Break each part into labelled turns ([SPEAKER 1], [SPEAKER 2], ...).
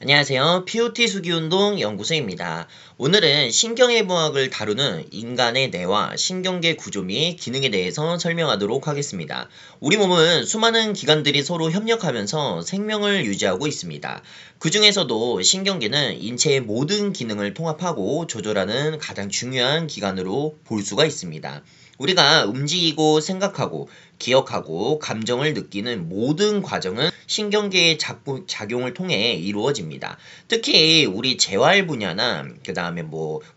[SPEAKER 1] 안녕하세요. POT 수기운동 연구소입니다. 오늘은 신경해부학을 다루는 인간의 뇌와 신경계 구조 및 기능에 대해서 설명하도록 하겠습니다. 우리 몸은 수많은 기관들이 서로 협력하면서 생명을 유지하고 있습니다. 그 중에서도 신경계는 인체의 모든 기능을 통합하고 조절하는 가장 중요한 기관으로 볼 수가 있습니다. 우리가 움직이고 생각하고 기억하고 감정을 느끼는 모든 과정은 신경계의 작용을 통해 이루어집니다. 특히 우리 재활 분야나 그 다음에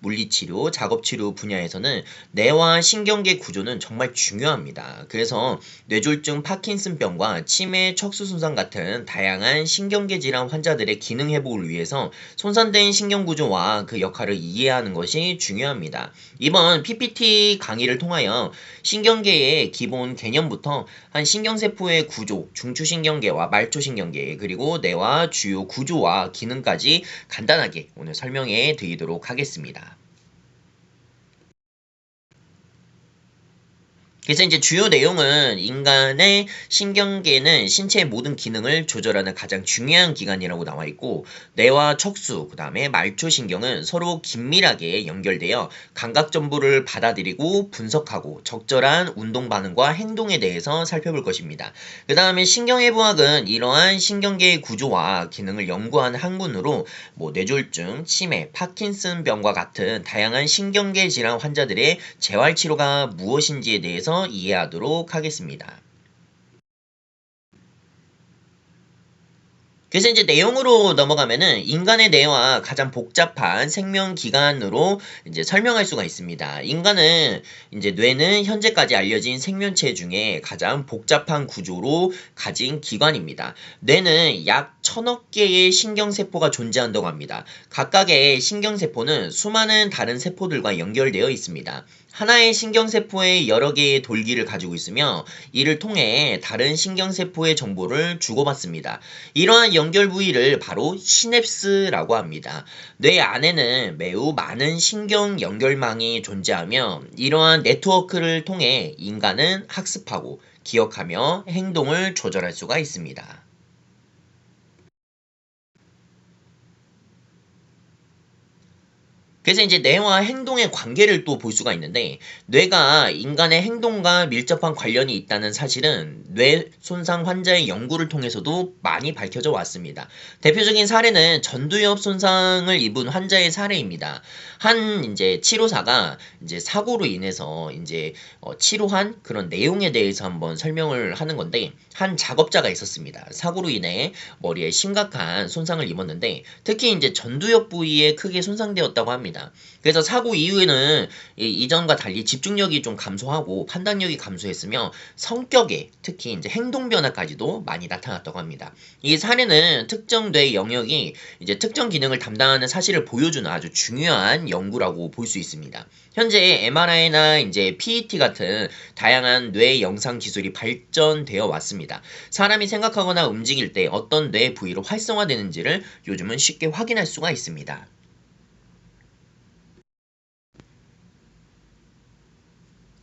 [SPEAKER 1] 물리치료, 작업치료 분야에서는 뇌와 신경계 구조는 정말 중요합니다. 그래서 뇌졸중, 파킨슨병과 치매, 척수 손상 같은 다양한 신경계 질환 환자들의 기능 회복을 위해서 손상된 신경 구조와 그 역할을 이해하는 것이 중요합니다. 이번 PPT 강의를 통하여 신경계의 기본 개념부터 한 신경세포의 구조, 중추신경계와 말초신경계, 그리고 뇌와 주요 구조와 기능까지 간단하게 오늘 설명해 드리도록 하겠습니다. 그래서 이제 주요 내용은 인간의 신경계는 신체의 모든 기능을 조절하는 가장 중요한 기관이라고 나와 있고, 뇌와 척수, 그 다음에 말초신경은 서로 긴밀하게 연결되어 감각 정보를 받아들이고 분석하고 적절한 운동 반응과 행동에 대해서 살펴볼 것입니다. 그 다음에 신경해부학은 이러한 신경계의 구조와 기능을 연구하는 학문으로 뇌졸중, 치매, 파킨슨병과 같은 다양한 신경계 질환 환자들의 재활치료가 무엇인지에 대해서 이해하도록 하겠습니다. 그래서 이제 내용으로 넘어가면은 인간의 뇌와 가장 복잡한 생명기관으로 이제 설명할 수가 있습니다. 인간은 이제 뇌는 현재까지 알려진 생명체 중에 가장 복잡한 구조로 가진 기관입니다. 뇌는 약 1000억 개의 신경세포가 존재한다고 합니다. 각각의 신경세포는 수많은 다른 세포들과 연결되어 있습니다. 하나의 신경세포에 여러 개의 돌기를 가지고 있으며 이를 통해 다른 신경세포의 정보를 주고받습니다. 이러한 연결 부위를 바로 시냅스라고 합니다. 뇌 안에는 매우 많은 신경 연결망이 존재하며 이러한 네트워크를 통해 인간은 학습하고 기억하며 행동을 조절할 수가 있습니다. 그래서 이제 뇌와 행동의 관계를 또 볼 수가 있는데, 뇌가 인간의 행동과 밀접한 관련이 있다는 사실은 뇌 손상 환자의 연구를 통해서도 많이 밝혀져 왔습니다. 대표적인 사례는 전두엽 손상을 입은 환자의 사례입니다. 한 이제 치료사가 이제 사고로 인해서 이제 치료한 그런 내용에 대해서 한번 설명을 하는 건데, 한 작업자가 있었습니다. 사고로 인해 머리에 심각한 손상을 입었는데, 특히 이제 전두엽 부위에 크게 손상되었다고 합니다. 그래서 사고 이후에는 이전과 달리 집중력이 좀 감소하고 판단력이 감소했으며 성격에 특히 이제 행동 변화까지도 많이 나타났다고 합니다. 이 사례는 특정 뇌 영역이 이제 특정 기능을 담당하는 사실을 보여주는 아주 중요한 연구라고 볼 수 있습니다. 현재 MRI나 이제 PET 같은 다양한 뇌 영상 기술이 발전되어 왔습니다. 사람이 생각하거나 움직일 때 어떤 뇌 부위로 활성화되는지를 요즘은 쉽게 확인할 수가 있습니다.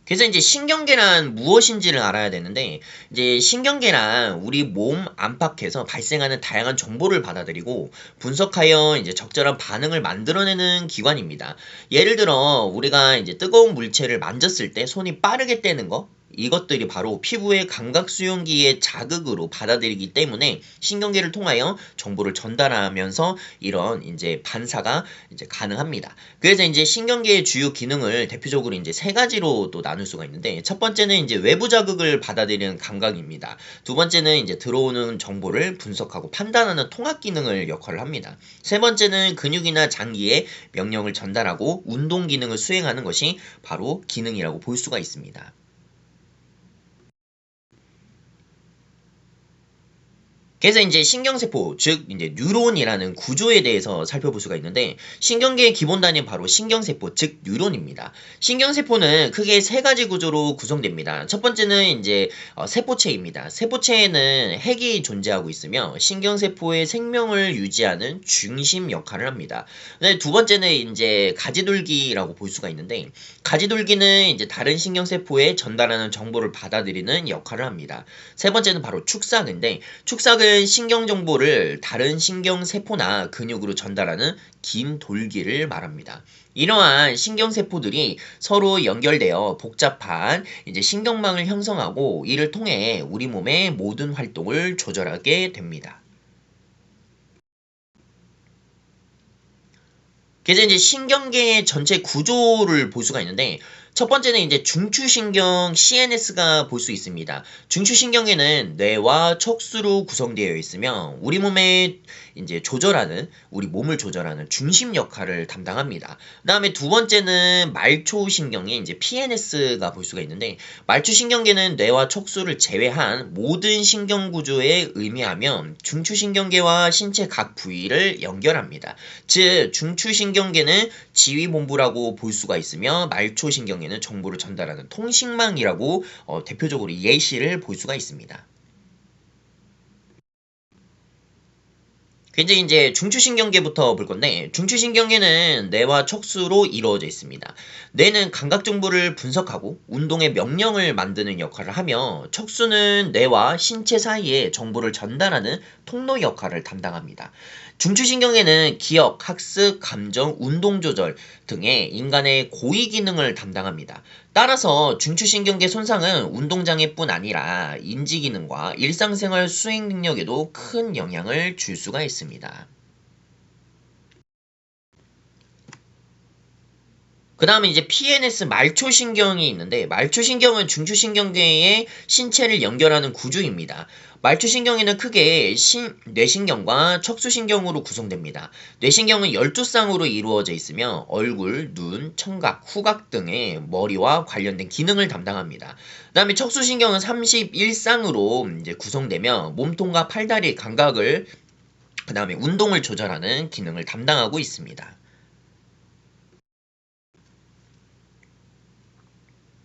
[SPEAKER 1] 그래서 이제 신경계란 무엇인지를 알아야 되는데, 이제 신경계란 우리 몸 안팎에서 발생하는 다양한 정보를 받아들이고 분석하여 이제 적절한 반응을 만들어내는 기관입니다. 예를 들어 우리가 이제 뜨거운 물체를 만졌을 때 손이 빠르게 떼는 거, 이것들이 바로 피부의 감각 수용기의 자극으로 받아들이기 때문에 신경계를 통하여 정보를 전달하면서 이런 이제 반사가 이제 가능합니다. 그래서 이제 신경계의 주요 기능을 대표적으로 이제 세 가지로 또 나눌 수가 있는데, 첫 번째는 이제 외부 자극을 받아들이는 감각입니다. 두 번째는 이제 들어오는 정보를 분석하고 판단하는 통합 기능을 역할을 합니다. 세 번째는 근육이나 장기에 명령을 전달하고 운동 기능을 수행하는 것이 바로 기능이라고 볼 수가 있습니다. 그래서 이제 신경세포, 즉 이제 뉴론이라는 구조에 대해서 살펴볼 수가 있는데, 신경계의 기본 단위는 바로 신경세포, 즉 뉴론입니다. 신경세포는 크게 세 가지 구조로 구성됩니다. 첫 번째는 이제 세포체입니다. 세포체에는 핵이 존재하고 있으며 신경세포의 생명을 유지하는 중심 역할을 합니다. 두 번째는 이제 가지돌기라고 볼 수가 있는데, 가지돌기는 이제 다른 신경세포에 전달하는 정보를 받아들이는 역할을 합니다. 세 번째는 바로 축삭인데, 축삭은 후각은 신경 정보를 다른 신경세포나 근육으로 전달하는 긴 돌기를 말합니다. 이러한 신경세포들이 서로 연결되어 복잡한 이제 신경망을 형성하고 이를 통해 우리 몸의 모든 활동을 조절하게 됩니다. 그래서 이제 신경계의 전체 구조를 볼 수가 있는데 첫 번째는 이제 중추신경 CNS가 볼 수 있습니다. 중추신경계는 뇌와 척수로 구성되어 있으며 우리 몸에 이제 우리 몸을 조절하는 중심 역할을 담당합니다. 그다음에 두 번째는 말초신경의 이제 PNS가 볼 수가 있는데 말초신경계는 뇌와 척수를 제외한 모든 신경 구조에 의미하며 중추신경계와 신체 각 부위를 연결합니다. 즉 중추신경계는 지휘본부라고 볼 수가 있으며 말초신경계는 정보를 전달하는 통신망이라고 대표적으로 예시를 볼 수가 있습니다. 이제 중추신경계부터 볼 건데 중추신경계는 뇌와 척수로 이루어져 있습니다. 뇌는 감각 정보를 분석하고 운동의 명령을 만드는 역할을 하며 척수는 뇌와 신체 사이에 정보를 전달하는 통로 역할을 담당합니다. 중추신경계는 기억, 학습, 감정, 운동 조절 등의 인간의 고위 기능을 담당합니다. 따라서 중추신경계 손상은 운동장애뿐 아니라 인지 기능과 일상생활 수행 능력에도 큰 영향을 줄 수가 있습니다. 그 다음에 이제 PNS 말초신경이 있는데 말초신경은 중추신경계의 신체를 연결하는 구조입니다. 말초신경에는 크게 뇌신경과 척수신경으로 구성됩니다. 뇌신경은 12쌍으로 이루어져 있으며 얼굴, 눈, 청각, 후각 등의 머리와 관련된 기능을 담당합니다. 그 다음에 척수신경은 31쌍으로 이제 구성되며 몸통과 팔다리 감각을 그 다음에 운동을 조절하는 기능을 담당하고 있습니다.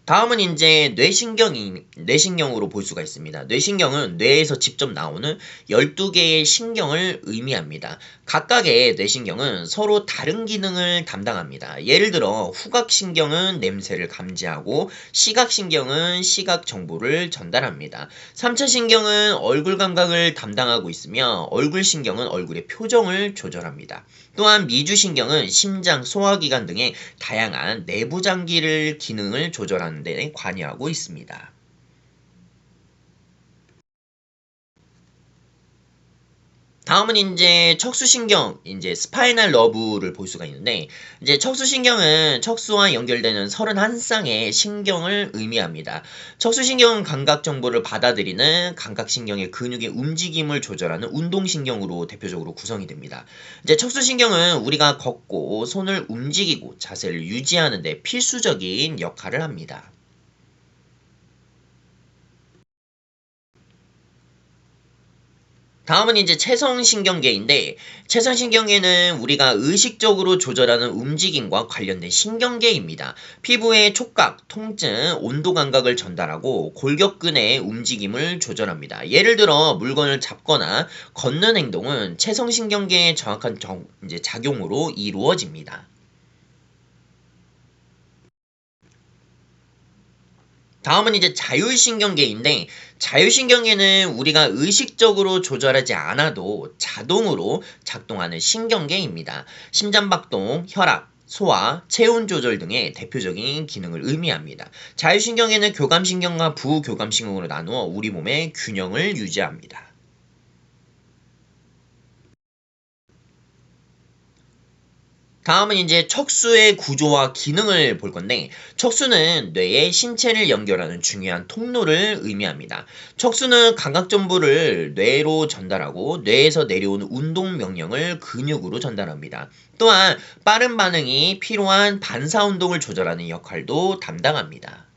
[SPEAKER 1] 다음은 이제 뇌신경으로 볼 수가 있습니다. 뇌신경은 뇌에서 직접 나오는 12개의 신경을 의미합니다. 각각의 뇌신경은 서로 다른 기능을 담당합니다. 예를 들어 후각신경은 냄새를 감지하고 시각신경은 시각 정보를 전달합니다. 3차신경은 얼굴 감각을 담당하고 있으며 얼굴신경은 얼굴의 표정을 조절합니다. 또한 미주신경은 심장, 소화기관 등의 다양한 내부 장기를 기능을 조절하는 데 관여하고 있습니다. 다음은 이제 척수신경, 이제 스파이널 러브를 볼 수가 있는데, 이제 척수신경은 척수와 연결되는 31쌍의 신경을 의미합니다. 척수신경은 감각 정보를 받아들이는 감각신경의 근육의 움직임을 조절하는 운동신경으로 대표적으로 구성이 됩니다. 이제 척수신경은 우리가 걷고 손을 움직이고 자세를 유지하는 데 필수적인 역할을 합니다. 다음은 이제 체성신경계인데 체성신경계는 우리가 의식적으로 조절하는 움직임과 관련된 신경계입니다. 피부의 촉각, 통증, 온도 감각을 전달하고 골격근의 움직임을 조절합니다. 예를 들어 물건을 잡거나 걷는 행동은 체성신경계의 정확한 이제 작용으로 이루어집니다. 다음은 이제 자율신경계인데 자율신경계는 우리가 의식적으로 조절하지 않아도 자동으로 작동하는 신경계입니다. 심장박동, 혈압, 소화, 체온 조절 등의 대표적인 기능을 의미합니다. 자율신경계는 교감신경과 부교감신경으로 나누어 우리 몸의 균형을 유지합니다. 다음은 이제 척수의 구조와 기능을 볼 건데 척수는 뇌의 신체를 연결하는 중요한 통로를 의미합니다. 척수는 감각 정보를 뇌로 전달하고 뇌에서 내려오는 운동 명령을 근육으로 전달합니다. 또한 빠른 반응이 필요한 반사 운동을 조절하는 역할도 담당합니다.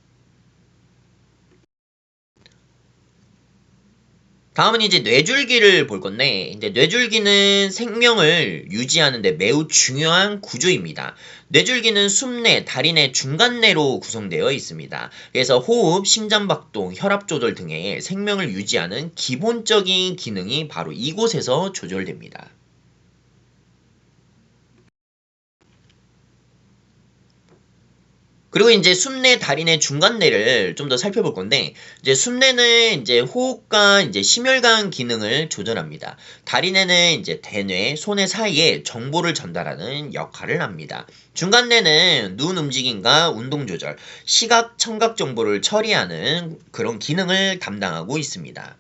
[SPEAKER 1] 다음은 이제 뇌줄기를 볼 건데, 이제 뇌줄기는 생명을 유지하는 데 매우 중요한 구조입니다. 뇌줄기는 숨내, 다리내, 중간내로 구성되어 있습니다. 그래서 호흡, 심장박동, 혈압 조절 등의 생명을 유지하는 기본적인 기능이 바로 이곳에서 조절됩니다. 그리고 이제 숨내, 다리내, 중간내를 좀 더 살펴볼 건데, 이제 숨내는 이제 호흡과 이제 심혈관 기능을 조절합니다. 다리내는 이제 대뇌, 소뇌 사이에 정보를 전달하는 역할을 합니다. 중간내는 눈 움직임과 운동 조절, 시각, 청각 정보를 처리하는 그런 기능을 담당하고 있습니다.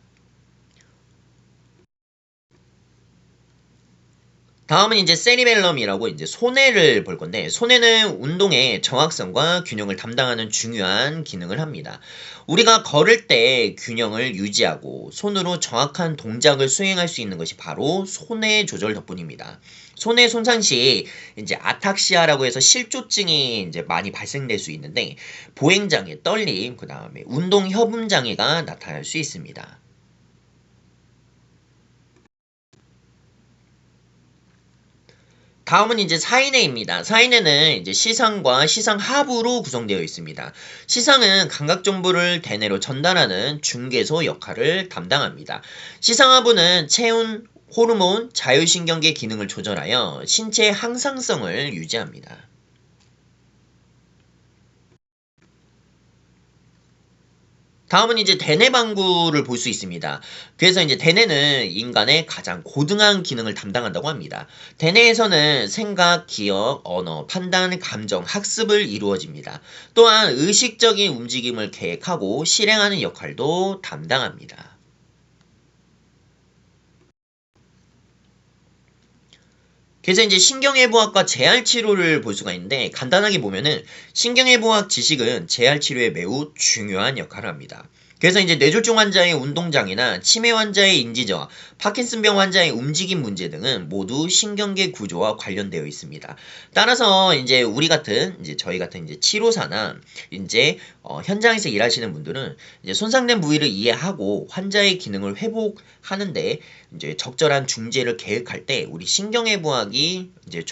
[SPEAKER 1] 다음은 이제 세리벨럼이라고 이제 손해를 볼 건데, 손해는 운동의 정확성과 균형을 담당하는 중요한 기능을 합니다. 우리가 걸을 때 균형을 유지하고 손으로 정확한 동작을 수행할 수 있는 것이 바로 손해 조절 덕분입니다. 손해 손상 시 이제 아탁시아라고 해서 실조증이 이제 많이 발생될 수 있는데, 보행장애, 떨림, 그 다음에 운동 협음 장애가 나타날 수 있습니다. 다음은 이제 사인회입니다. 사인회는 이제 시상과 시상하부로 구성되어 있습니다. 시상은 감각 정보를 대뇌로 전달하는 중개소 역할을 담당합니다. 시상하부는 체온, 호르몬, 자율신경계 기능을 조절하여 신체 항상성을 유지합니다. 다음은 이제 대뇌방구를 볼 수 있습니다. 그래서 이제 대뇌는 인간의 가장 고등한 기능을 담당한다고 합니다. 대뇌에서는 생각, 기억, 언어, 판단, 감정, 학습을 이루어집니다. 또한 의식적인 움직임을 계획하고 실행하는 역할도 담당합니다. 그래서 이제 신경해부학과 재활치료를 볼 수가 있는데, 간단하게 보면은 신경해부학 지식은 재활치료에 매우 중요한 역할을 합니다. 그래서 이제 뇌졸중 환자의 운동장애나 치매 환자의 인지저하, 파킨슨병 환자의 움직임 문제 등은 모두 신경계 구조와 관련되어 있습니다. 따라서 이제 우리 같은 이제 저희 같은 이제 치료사나 이제 현장에서 일하시는 분들은 이제 손상된 부위를 이해하고 환자의 기능을 회복하는데 이제 적절한 중재를 계획할 때 우리 신경해부학이 이제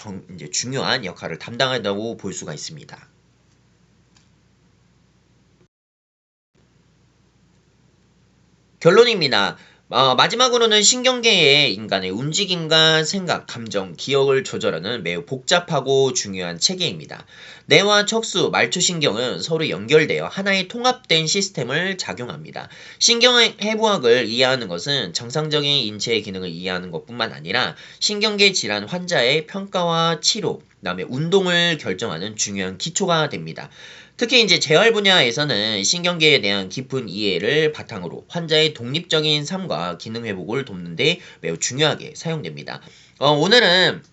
[SPEAKER 1] 중요한 역할을 담당한다고 볼 수가 있습니다. 결론입니다. 마지막으로는 신경계의 인간의 움직임과 생각, 감정, 기억을 조절하는 매우 복잡하고 중요한 체계입니다. 뇌와 척수, 말초신경은 서로 연결되어 하나의 통합된 시스템을 작용합니다. 신경해부학을 이해하는 것은 정상적인 인체의 기능을 이해하는 것뿐만 아니라 신경계 질환 환자의 평가와 치료, 그다음에 운동을 결정하는 중요한 기초가 됩니다. 특히 이제 재활 분야에서는 신경계에 대한 깊은 이해를 바탕으로 환자의 독립적인 삶과 기능 회복을 돕는 데 매우 중요하게 사용됩니다. 오늘은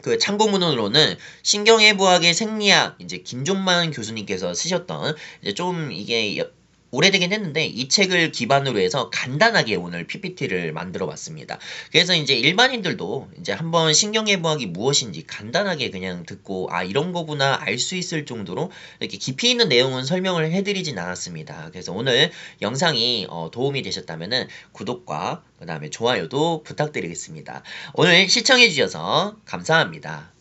[SPEAKER 1] 그 참고문으로는 신경해부학의 생리학 이제 김종만 교수님께서 쓰셨던 이제 좀 이게 오래되긴 했는데 이 책을 기반으로 해서 간단하게 오늘 PPT를 만들어 봤습니다. 그래서 이제 일반인들도 이제 한번 신경해부학이 무엇인지 간단하게 그냥 듣고 아 이런 거구나 알 수 있을 정도로 이렇게 깊이 있는 내용은 설명을 해드리진 않았습니다. 그래서 오늘 영상이 도움이 되셨다면은 구독과 그 다음에 좋아요도 부탁드리겠습니다. 오늘 시청해 주셔서 감사합니다.